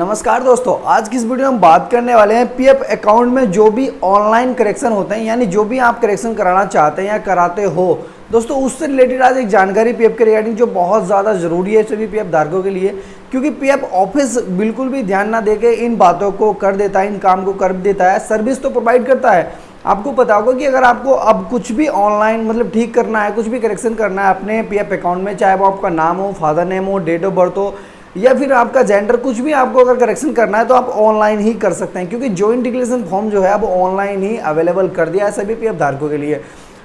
नमस्कार दोस्तों, आज की इस वीडियो में हम बात करने वाले हैं पीएफ अकाउंट में जो भी ऑनलाइन करेक्शन होते हैं, यानी जो भी आप करेक्शन कराना चाहते हैं या कराते हो दोस्तों, उससे रिलेटेड आज एक जानकारी पीएफ के रिगार्डिंग जो बहुत ज़्यादा ज़रूरी है सभी पीएफ धारकों के लिए। क्योंकि पीएफ ऑफिस बिल्कुल भी ध्यान ना देके इन बातों को कर देता है, इन काम को कर देता है। सर्विस तो प्रोवाइड करता है, आपको पता होगा कि अगर आपको अब कुछ भी ऑनलाइन मतलब ठीक करना है, कुछ भी करेक्शन करना है अपने पीएफ अकाउंट में, चाहे वो आपका नाम हो, फादर नेम हो, डेट ऑफ बर्थ हो या फिर आपका जेंडर, कुछ भी आपको अगर करेक्शन करना है तो आप ऑनलाइन ही कर सकते हैं। क्योंकि जॉइंट डिक्लेरेशन फॉर्म जो है अब ऑनलाइन ही अवेलेबल कर दिया है सभी पीएफ धारकों के लिए।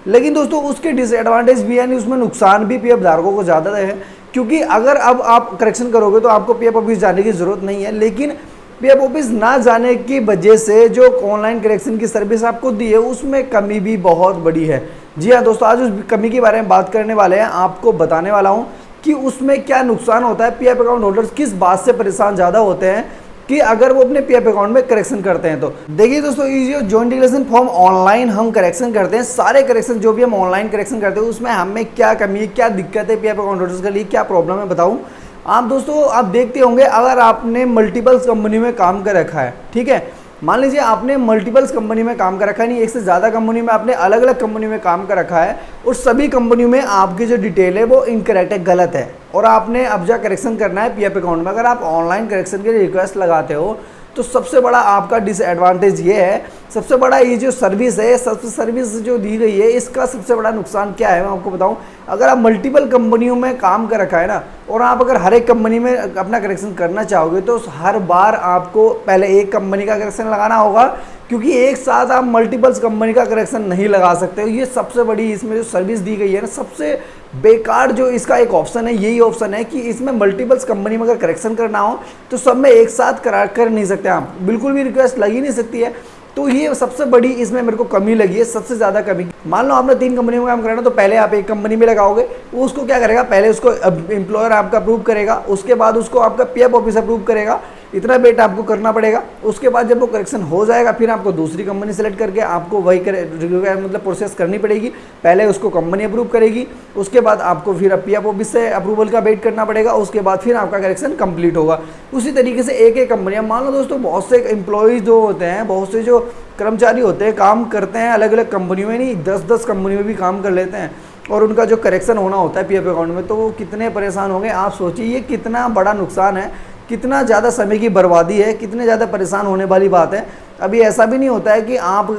लेकिन दोस्तों उसके डिसएडवांटेज भी यानी उसमें नुकसान भी पीएफ धारकों को ज़्यादा है। क्योंकि अगर अब आप करेक्शन करोगे तो आपको पीएफ ऑफिस जाने की ज़रूरत नहीं है, लेकिन पीएफ ऑफिस ना जाने की वजह से जो ऑनलाइन करेक्शन की सर्विस आपको दी है उसमें कमी भी बहुत बड़ी है। जी हाँ दोस्तों, आज उस कमी के बारे में बात करने वाले हैं, आपको बताने वाला हूँ कि उसमें क्या नुकसान होता है। पीएफ अकाउंट होल्डर्स किस बात से परेशान ज़्यादा होते हैं कि अगर वो अपने पीएफ अकाउंट में करेक्शन करते हैं। तो देखिए दोस्तों, ये जो जॉइंट डिक्लेरेशन फॉर्म ऑनलाइन हम करेक्शन करते हैं, सारे करेक्शन जो भी हम ऑनलाइन करेक्शन करते हैं उसमें हमें क्या कमी है, क्या दिक्कत है, पीएफ अकाउंट होल्डर्स के लिए क्या प्रॉब्लम है बताऊँ। आप दोस्तों आप देखते होंगे, अगर आपने मल्टीपल्स कंपनी में काम कर रखा है, ठीक है, मान लीजिए आपने मल्टीपल्स कंपनी में काम कर रखा है, नहीं एक से ज़्यादा कंपनी में आपने अलग अलग कंपनी में काम कर रखा है और सभी कंपनियों में आपकी जो डिटेल है वो इनकरेक्ट है, गलत है, और आपने अब जा करेक्शन करना है पीएफ अकाउंट में। अगर आप ऑनलाइन करेक्शन के लिए रिक्वेस्ट लगाते हो तो सबसे बड़ा आपका डिसएडवांटेज ये है, सबसे बड़ा ये जो सर्विस है, सबसे सर्विस जो दी गई है, इसका सबसे बड़ा नुकसान क्या है मैं आपको बताऊं। अगर आप मल्टीपल कंपनियों में काम कर रखा है ना, और आप अगर हर एक कंपनी में अपना करेक्शन करना चाहोगे तो हर बार आपको पहले एक कंपनी का करेक्शन लगाना होगा, क्योंकि एक साथ आप मल्टीपल्स कंपनी का करेक्शन नहीं लगा सकते हो। ये सबसे बड़ी इसमें जो सर्विस दी गई है ना, सबसे बेकार जो इसका एक ऑप्शन है, यही ऑप्शन है कि इसमें मल्टीपल्स कंपनी में अगर करेक्शन करना हो तो सब में एक साथ कर नहीं सकते आप, बिल्कुल भी रिक्वेस्ट लग ही नहीं सकती है। तो ये सबसे बड़ी इसमें मेरे को कमी लगी है, सबसे ज़्यादा कमी। मान लो आपने 3 कंपनी में काम करना तो पहले आप एक कंपनी में लगाओगे, वो उसको क्या करेगा, पहले उसको एम्प्लॉयर आपका अप्रूव करेगा, उसके बाद उसको आपका पीएफ ऑफिस अप्रूव करेगा, इतना वेट आपको करना पड़ेगा। उसके बाद जब वो करेक्शन हो जाएगा फिर आपको दूसरी कंपनी सेलेक्ट करके आपको वही मतलब प्रोसेस करनी पड़ेगी। पहले उसको कंपनी अप्रूव करेगी, उसके बाद आपको फिर पीएफ ऑफिस से अप्रूवल का वेट करना पड़ेगा, उसके बाद फिर आपका करेक्शन कंप्लीट होगा। उसी तरीके से एक एक कंपनी, मान लो दोस्तों बहुत से एम्प्लॉयज़ जो होते हैं, बहुत से जो कर्मचारी होते हैं, काम करते हैं अलग अलग कंपनियों में, नहीं 10-10 कंपनी में भी काम कर लेते हैं, और उनका जो करेक्शन होना होता है पीएफ अकाउंट में तो वो कितने परेशान होंगे। आप सोचिए ये कितना बड़ा नुकसान है, कितना ज़्यादा समय की बर्बादी है, कितने ज़्यादा परेशान होने वाली बात है। अभी ऐसा भी नहीं होता है कि आप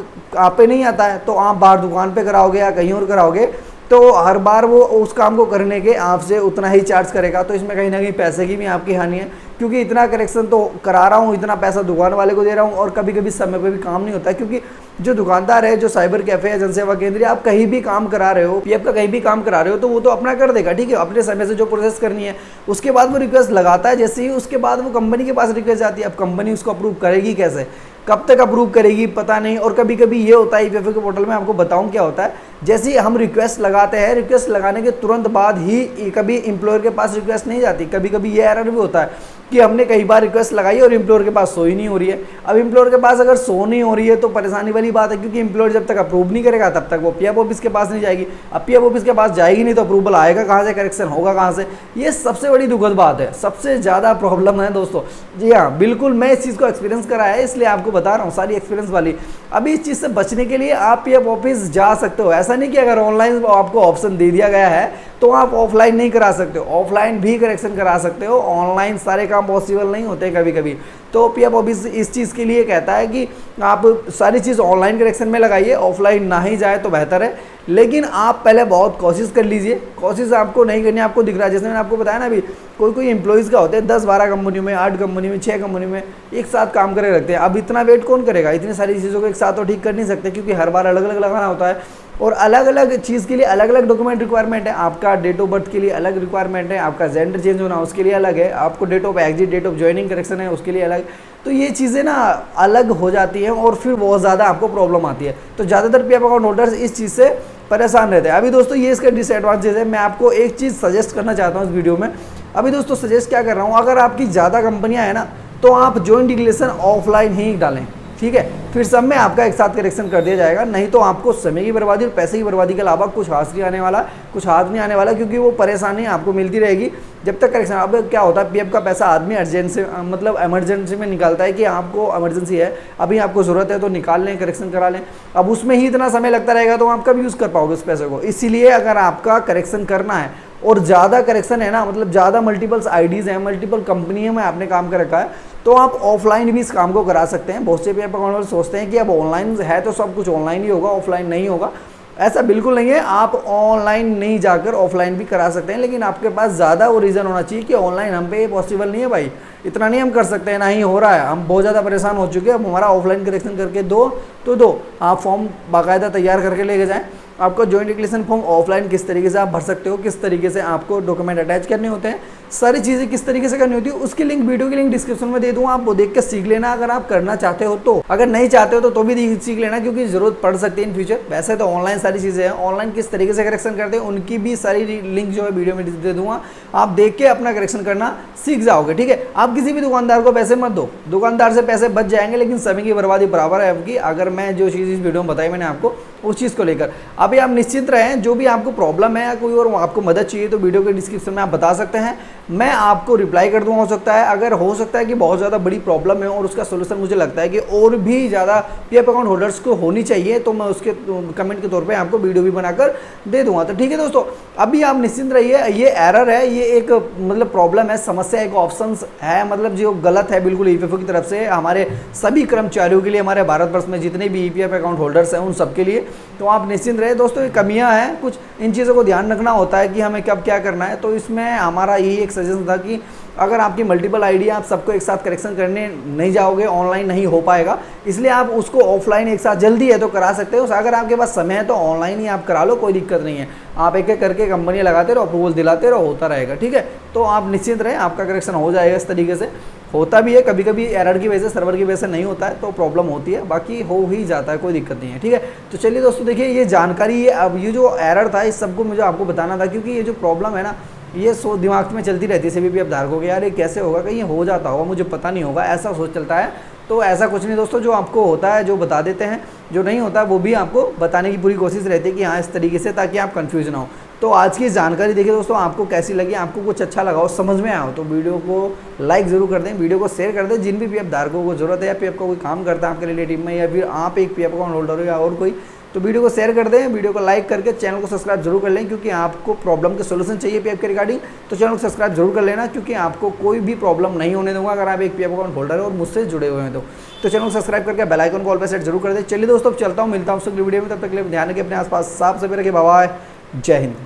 पे नहीं आता है तो आप बाहर दुकान पे कराओगे या कहीं और कराओगे तो हर बार वो उस काम को करने के आपसे उतना ही चार्ज करेगा। तो इसमें कहीं ना कहीं पैसे की भी आपकी हानि है, क्योंकि इतना करेक्शन तो करा रहा हूँ, इतना पैसा दुकान वाले को दे रहा हूँ, और कभी कभी समय पे भी काम नहीं होता है। क्योंकि जो दुकानदार है, जो साइबर कैफ़े या जनसेवा केंद्र, आप कहीं भी काम करा रहे हो, पीएफ का कहीं भी काम करा रहे हो तो वो तो अपना कर देगा, ठीक है, अपने समय से जो प्रोसेस करनी है। उसके बाद वो रिक्वेस्ट लगाता है, जैसे ही उसके बाद वो कंपनी के पास रिक्वेस्ट जाती है। अब कंपनी उसको अप्रूव करेगी कैसे, कब तक अप्रूव करेगी पता नहीं। और कभी कभी ये होता है ईपीएफओ के पोर्टल में, आपको बताऊं क्या होता है, जैसे ही हम रिक्वेस्ट लगाते हैं, रिक्वेस्ट लगाने के तुरंत बाद ही कभी एम्प्लॉयर के पास रिक्वेस्ट नहीं जाती। कभी कभी ये एरर भी होता है कि हमने कई बार रिक्वेस्ट लगाई और एम्प्लॉयर के पास शो ही नहीं हो रही है। अब एम्प्लॉयर के पास अगर शो नहीं हो रही है तो परेशानी वाली बात है, क्योंकि एम्प्लॉयर जब तक अप्रूव नहीं करेगा तब तक वो पीएफ ऑफिस के पास नहीं जाएगी। अब पीएफ ऑफिस के पास जाएगी नहीं तो अप्रूवल आएगा कहाँ से, करेक्शन होगा कहाँ से। ये सबसे बड़ी दुखद बात है, सबसे ज़्यादा प्रॉब्लम है दोस्तों। जी हाँ बिल्कुल, मैं इस चीज़ को एक्सपीरियंस करा है इसलिए आपको बता रहा हूँ, सारी एक्सपीरियंस वाली। अभी इस चीज़ से बचने के लिए आप पीएफ ऑफिस जा सकते हो। ऐसा नहीं कि अगर ऑनलाइन आपको ऑप्शन दे दिया गया है तो आप ऑफलाइन नहीं करा सकते हो, ऑफलाइन भी करेक्शन करा सकते हो। ऑनलाइन सारे काम पॉसिबल नहीं होते कभी कभी, तो पीएफ ऑफिस इस चीज़ के लिए कहता है कि आप सारी चीज़ ऑनलाइन करेक्शन में लगाइए, ऑफलाइन ना ही जाए तो बेहतर है। लेकिन आप पहले बहुत कोशिश कर लीजिए, कोशिश आपको नहीं करनी, आपको दिख रहा है, जैसे मैंने आपको बताया ना, अभी कोई एम्प्लॉयज़ का होते हैं 10-12 कंपनियों में, 8 कंपनी में, 6 कंपनी में एक साथ काम करे रखते हैं। अब इतना वेट कौन करेगा, इतनी सारी चीज़ों को एक साथ तो ठीक कर नहीं सकते, क्योंकि हर बार अलग अलग लगाना होता है और अलग अलग चीज़ के लिए अलग अलग डॉक्यूमेंट रिक्वायरमेंट है। आपका डेट ऑफ बर्थ के लिए अलग रिक्वायरमेंट है, आपका जेंडर चेंज होना उसके लिए अलग है, आपको date of exit, date of joining correction है उसके लिए अलग। तो ये चीज़ें ना अलग हो जाती हैं और फिर बहुत ज़्यादा आपको प्रॉब्लम आती है। तो ज़्यादातर पीएफ अकाउंट होल्डर्स इस चीज़ से परेशान रहते हैं। अभी दोस्तों ये इसका डिसएडवांटेज है, मैं आपको एक चीज़ सजेस्ट करना चाहता हूँ इस वीडियो में। अभी दोस्तों सजेस्ट क्या कर रहा हूँ, अगर आपकी ज़्यादा कंपनियाँ हैं ना तो आप जॉइंट डिक्लेरेशन ऑफलाइन ही डालें। ठीक है, फिर सब में आपका एक साथ करेक्शन कर दिया जाएगा। नहीं तो आपको समय की बर्बादी और पैसे की बर्बादी के अलावा कुछ हाथ नहीं आने वाला, कुछ हाथ नहीं आने वाला, क्योंकि वो परेशानी आपको मिलती रहेगी जब तक करेक्शन। अब क्या होता है, पीएफ का पैसा आदमी अर्जेंसी मतलब इमरजेंसी में निकालता है कि आपको इमरजेंसी है, अभी आपको ज़रूरत है तो निकाल लें, करेक्शन करा लें। अब उसमें ही इतना समय लगता रहेगा तो आप कब यूज़ कर पाओगे उस पैसे को। इसीलिए अगर आपका करेक्शन करना है और ज़्यादा करेक्शन है ना, मतलब ज़्यादा मल्टीपल्स आईडीज़ हैं, मल्टीपल कंपनियों में आपने काम कर रखा है, तो आप ऑफलाइन भी इस काम को करा सकते हैं। बहुत से पीएफ अकाउंट वाले सोचते हैं कि अब ऑनलाइन है तो सब कुछ ऑनलाइन ही होगा, ऑफलाइन नहीं होगा। ऐसा बिल्कुल नहीं है, आप ऑनलाइन नहीं जाकर ऑफलाइन भी करा सकते हैं, लेकिन आपके पास ज़्यादा वो रीज़न होना चाहिए कि ऑनलाइन हम पे ये पॉसिबल नहीं है भाई, इतना नहीं हम कर सकते हैं, ना ही हो रहा है, हम बहुत ज़्यादा परेशान हो चुके हैं, अब हमारा ऑफलाइन करेक्शन करके दो तो दो। आप फॉर्म बाकायदा तैयार करके लेके जाएँ। आपका जॉइंट डिक्लेरेशन फॉर्म ऑफलाइन किस तरीके से आप भर सकते हो, किस तरीके से आपको डॉक्यूमेंट अटैच करने होते हैं, सारी चीज़ें किस तरीके से करनी होती है, उसकी लिंक, वीडियो की लिंक डिस्क्रिप्शन में दे दूँगा, आप वो देख के सीख लेना अगर आप करना चाहते हो तो। अगर नहीं चाहते हो तो भी सीख लेना, क्योंकि ज़रूरत पड़ सकती है इन फ्यूचर। वैसे तो ऑनलाइन सारी चीज़ें हैं, ऑनलाइन किस तरीके से करेक्शन करते हैं उनकी भी सारी लिंक जो है वीडियो में दे दूँगा, आप देख के अपना करेक्शन करना सीख जाओगे। ठीक है, आप किसी भी दुकानदार को पैसे मत दो, दुकानदार से पैसे बच जाएंगे, लेकिन समय की बर्बादी बराबर है आपकी। अगर मैं जो चीज़ इस वीडियो में बताई मैंने आपको, उस चीज़ को लेकर अभी आप निश्चिंत रहें। जो भी आपको प्रॉब्लम है या कोई और आपको मदद चाहिए तो वीडियो के डिस्क्रिप्शन में आप बता सकते हैं, मैं आपको रिप्लाई कर दूंगा। हो सकता है, अगर हो सकता है कि बहुत ज़्यादा बड़ी प्रॉब्लम है और उसका सोल्यूशन मुझे लगता है कि और भी ज़्यादा पीएफ अकाउंट होल्डर्स को होनी चाहिए, तो मैं उसके कमेंट के तौर पे आपको वीडियो भी बनाकर दे दूंगा। तो ठीक है दोस्तों, अभी आप निश्चिंत रहिए। ये एरर है, ये एक मतलब प्रॉब्लम है, समस्या, एक ऑप्शन है, मतलब जो गलत है बिल्कुल ईपीएफओ की तरफ से हमारे सभी कर्मचारियों के लिए, हमारे भारतवर्ष में जितने भी ईपीएफ अकाउंट होल्डर्स हैं उन सबके लिए। तो आप निश्चिंत रहे दोस्तों, ये कमियां हैं कुछ, इन चीज़ों को ध्यान रखना होता है कि हमें कब क्या करना है। तो इसमें हमारा यही एक सजेशन था कि अगर आपकी मल्टीपल आईडी, आप सबको एक साथ करेक्शन करने नहीं जाओगे, ऑनलाइन नहीं हो पाएगा, इसलिए आप उसको ऑफलाइन एक साथ जल्दी है तो करा सकते हो। अगर आपके पास समय है तो ऑनलाइन ही आप करा लो, कोई दिक्कत नहीं है। आप एक एक करके कंपनी लगाते रहो, अप्रूवल दिलाते रहो, होता रहेगा। ठीक है, तो आप निश्चिंत रहें, आपका करेक्शन हो जाएगा। इस तरीके से होता भी है, कभी कभी एरर की वजह से, सर्वर की वजह से नहीं होता है तो प्रॉब्लम होती है, बाकी हो ही जाता है, कोई दिक्कत नहीं है। ठीक है, तो चलिए दोस्तों, देखिए ये जानकारी, ये अब ये जो एरर था इस सबको मुझे आपको बताना था, क्योंकि ये जो प्रॉब्लम है ना, ये सोच दिमाग में चलती रहती है सभी पीएफ धारकों के, यार ये कैसे होगा, कहीं हो जाता होगा, मुझे पता नहीं होगा, ऐसा सोच चलता है। तो ऐसा कुछ नहीं दोस्तों, जो आपको होता है जो बता देते हैं, जो नहीं होता वो भी आपको बताने की पूरी कोशिश रहती है कि हाँ इस तरीके से, ताकि आप कंफ्यूज ना हो। तो आज की जानकारी देखिए दोस्तों, आपको कैसी लगी, आपको कुछ अच्छा लगा हो, समझ में आया हो, तो वीडियो को लाइक ज़रूर कर दें, वीडियो को शेयर कर दें। जिन भी पीएफ धारकों को जरूरत है या पीएफ का कोई काम करता है आपके रिलेटिव में, या फिर आप एक पीएफ अकाउंट होल्डर हो या और कोई, तो वीडियो को शेयर कर दें, वीडियो को लाइक करके चैनल को सब्सक्राइब जरूर कर लें, क्योंकि आपको प्रॉब्लम के सोल्यूशन चाहिए पीएफ के रिगार्डिंग, तो चैनल को सब्सक्राइब जरूर कर लेना, क्योंकि आपको कोई भी प्रॉब्लम नहीं होने दूंगा अगर आप एक पीएफ अकाउंट होल्डर है और मुझसे जुड़े हुए हैं तो चैनल को सब्सक्राइब करके बेल आइकन को ऑल पे सेट जरूर कर दें। चलिए दोस्तों, अब चलता हूँ, मिलता हूँ अगली वीडियो में, तब तक के लिए ध्यान रखिए अपने आसपास, साफ सफाई रखिए, बाय बाय, जय हिंद।